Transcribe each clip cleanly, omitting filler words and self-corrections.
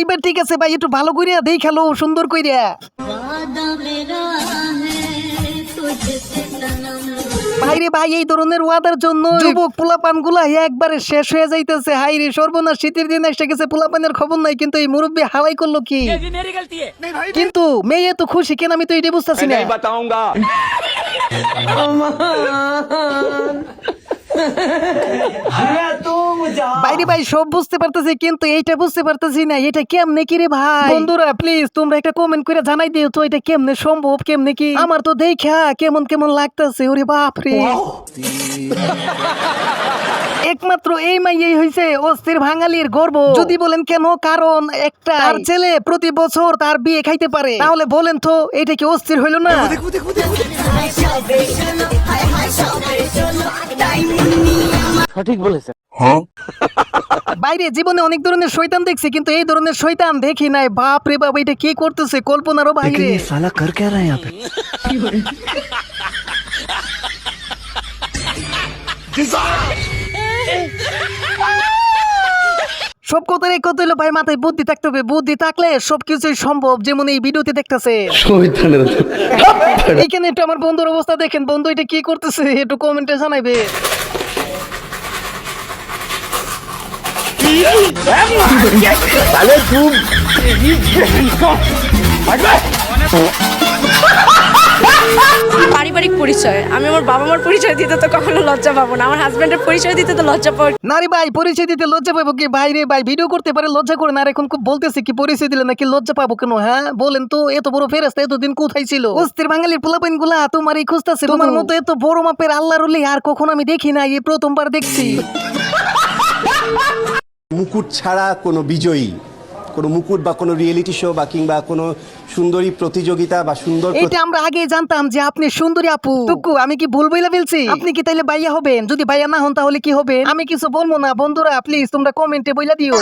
এইবার ঠিক আছে ভাই, একটু ভালো কইরা দেখালো, সুন্দর কইরা। ভাইরে ভাই, এই ধরনের ওয়াদার জন্য যুবক পোলাপান গুলা একবারে শেষ হয়ে যাইতেছে। হাইরে সর্বনাশ, শীতের দিন এসে গেছে, পোলাপানের খবর নাই, কিন্তু এই মুরব্বী হালাই করলো কি? কিন্তু মেয়ে তো খুশি কেন, আমি তো এটা বুঝতেছি না। বাইরে ভাই সব বুঝতে পারতেছি, কিন্তু এইটা বুঝতে পারতেছি না, এটা কেমনে কি রে ভাই? বন্ধুরা প্লিজ তোমরা একটা কমেন্ট করে জানাই দিও তো, এটা কেমনে সম্ভব, কেমনে কি? আমার তো দেখা কেমন কেমন লাগতেছে। ওরে বাপ রে, একমাত্র এই মাইয়াই হইছে অস্থির বাঙালির গর্ব। যদি বলেন কেন, কারণ একটা তার ছেলে প্রতি বছর তার বিয়ে খাইতে পারে, তাহলে বলেন তো এটা কি অস্থির হইল না? সঠিক বলেছেন। বাইরে জীবনে অনেক ধরনের শয়তান দেখছি, কিন্তু এই ধরনের শয়তান দেখি নাই। বাপ রে বাপ, এটা কি করতেছে কল্পনারও বাইরে। साला कर क्या रहा है यहाँ पे? সব কথার এক কথা হলো ভাই, মাথায় বুদ্ধি থাকতে হবে, বুদ্ধি থাকলে সবকিছুই সম্ভব। যেমন এই ভিডিওতে দেখতেছে, এইখানে একটু আমার বন্ধুর অবস্থা দেখেন। বন্ধু এটা কি করতেছে একটু কমেন্টে জানাইবে। পারিবারিক পরিচয়, আমি আমার বাবা মার পরিচয় দিতে তো কখনো লজ্জা পাবো না, আমার হাজবেন্ডের পরিচয় দিতে তো লজ্জা পাবো। নারী ভাই পরিচয় দিতে লজ্জা পাবো কি? ভাই রে ভাই, ভিডিও করতে পারে লজ্জা করে না। আর এখন খুব বলতেছে কি পরিচয় দিলে নাকি লজ্জা পাবো কেন? হ্যাঁ বলেন তো, এত বড় ফেরেশতা এতদিন কোথায় ছিল? অস্থির বাঙালির পোলাপাইন গুলা তোমারই খুঁজতেছে। তোমার মতো এত বড় মাপের আল্লাহর ওলি আর কখনো আমি দেখি না, এই প্রথমবার দেখছি। মুকুট ছাড়া কোনো বিজয়ী, কোনো মুকুট বা কোনো রিয়েলিটি শো বা কিংবা কোনো সুন্দরী প্রতিযোগিতা বা সুন্দর এটা আমরা আগে জানতাম যে আপনি সুন্দরী আপু। টুকু আমি কি ভুল বইলা ফেলছি? আপনি কি তাইলে বাইয়া হবেন? যদি বাইয়া না হন তাহলে কি হবেন? আমি কিছু বলবো না। বন্ধুরা প্লিজ তোমরা কমেন্টে বইলা দিও।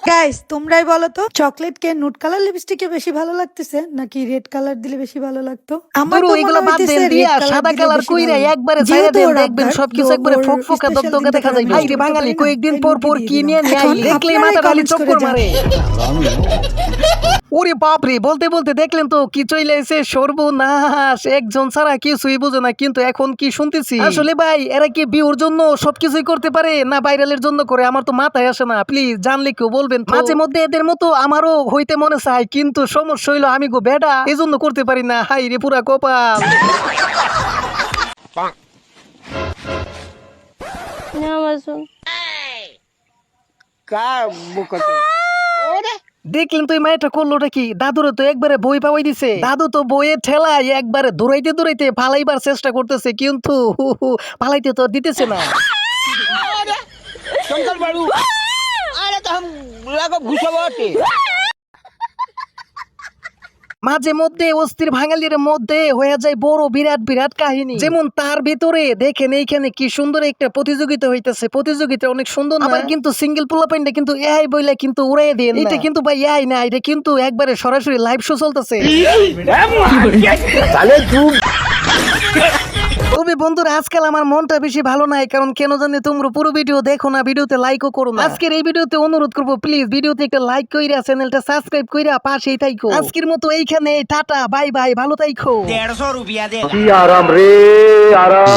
গাইস তোমরাই বলো তো, চকলেট কে নুট কালার লিপস্টিকে বেশি ভালো লাগতেছে নাকি রেড কালার দিলে বেশি ভালো লাগতো? আমার তো এগুলো বাদ দেন, দিয়া সাদা কালার কইরা একবারে ছাইরা দেন, দেখবেন সবকিছু একবারে ফকফকা দগদগে দেখা যায়। ভাই রে বাঙালি কয়েকদিন পর পর কি নিয়ে নেয়, দেখলেই মাথা খালি চক্কর মারে। ওরে বাপ রে, বলতে বলতে দেখলেন তো কি চলে এসে সর্বনাশ। একজন ছাড়া কিছুই বোঝে না, কিন্তু এখন কি শুনতেছি। আসলে ভাই এরা কি বিউর জন্য সবকিছুই করতে পারে না ভাইরালের জন্য করে? আমার তো মাথায় আসে না। প্লিজ জানলে কেউ বলবেন। মাঝে মধ্যে এদের মতো আমারও হইতে মনে চায়, কিন্তু সমস্যা হইলো আমি গো বেডা, এই জন্য করতে পারি না। হাই রে পুরা কপাল। দেখলেন তো এই মায়েরটা করলোটা কি? দাদুরে তো একবারে বই পাওয়াই দিছে। দাদু তো বইয়ের ঠেলায় একবারে দৌড়াইতে দৌড়াইতে পালাইবার চেষ্টা করতেছে, কিন্তু পালাইতে তো দিতেছে না। মাঝে মধ্যে অস্থির বাঙালির মধ্যে হয়ে যায় বড় বিরাট বিরাট কাহিনী। যেমন তার ভিতরে দেখেন এইখানে কি সুন্দর একটা প্রতিযোগিতা হইতেছে। প্রতিযোগিতা অনেক সুন্দর, আবার কিন্তু সিঙ্গেল পোলাপাইনটা কিন্তু এআই বইলা কিন্তু উড়াই দেন। এটা কিন্তু ভাই এআই না, এটা কিন্তু একবারে সরাসরি লাইভ শো চলতেছে। তবে বন্ধুরা আজকাল আমার মনটা বেশি ভালো নাই, কারণ কেন জানি তোমরা পুরো ভিডিও দেখো না, ভিডিওতে লাইকও করো না। আজকের এই ভিডিওতে অনুরোধ করবো, প্লিজ ভিডিওতে একটা লাইক কইরা চ্যানেলটা সাবস্ক্রাইব কইরা পাশেই থাইকো। আজকের মতো এইখানে টাটা, বাই বাই, ভালো থাইকো। 150 रुपया दे। आराम रे आराम।